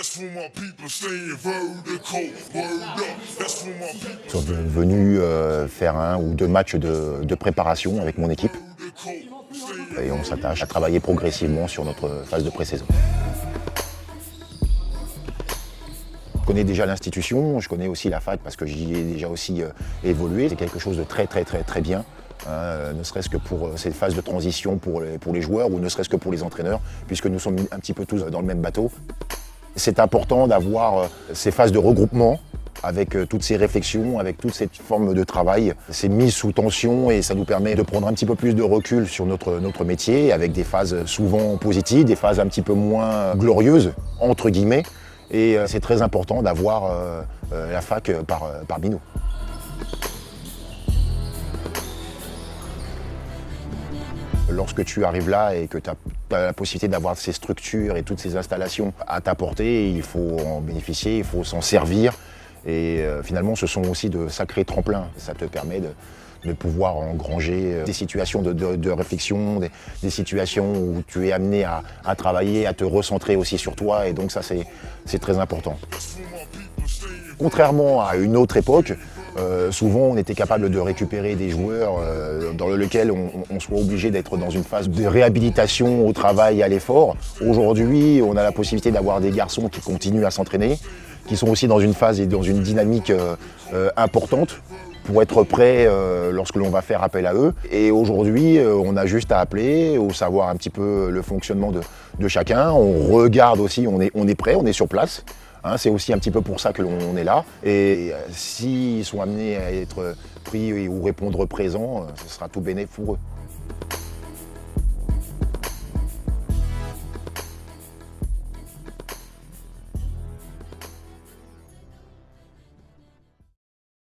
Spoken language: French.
Nous sommes venus faire 1 ou 2 matchs de préparation avec mon équipe. Et on s'attache à travailler progressivement sur notre phase de pré-saison. Je connais déjà l'institution, je connais aussi la fac parce que j'y ai déjà aussi évolué. C'est quelque chose de très bien, ne serait-ce que pour cette phase de transition pour les joueurs ou ne serait-ce que pour les entraîneurs, puisque nous sommes un petit peu tous dans le même bateau. C'est important d'avoir ces phases de regroupement avec toutes ces réflexions, avec toute cette forme de travail. C'est mis sous tension et ça nous permet de prendre un petit peu plus de recul sur notre métier, avec des phases souvent positives, des phases un petit peu moins glorieuses, entre guillemets. Et c'est très important d'avoir la fac parmi nous. Lorsque tu arrives là et que tu as la possibilité d'avoir ces structures et toutes ces installations à ta portée, il faut en bénéficier, il faut s'en servir. Et finalement, ce sont aussi de sacrés tremplins. Ça te permet de pouvoir engranger des situations de réflexion, des situations où tu es amené à travailler, à te recentrer aussi sur toi. Et donc ça, c'est très important. Contrairement à une autre époque, souvent on était capable de récupérer des joueurs dans lesquels on soit obligé d'être dans une phase de réhabilitation au travail, à l'effort. Aujourd'hui, on a la possibilité d'avoir des garçons qui continuent à s'entraîner, qui sont aussi dans une phase et dans une dynamique importante pour être prêts lorsque l'on va faire appel à eux. Et aujourd'hui, on a juste à appeler, ou savoir un petit peu le fonctionnement de chacun. On regarde aussi, on est prêt, on est sur place. C'est aussi un petit peu pour ça que l'on est là. Et s'ils sont amenés à être pris ou répondre présent, ce sera tout bénéf pour eux.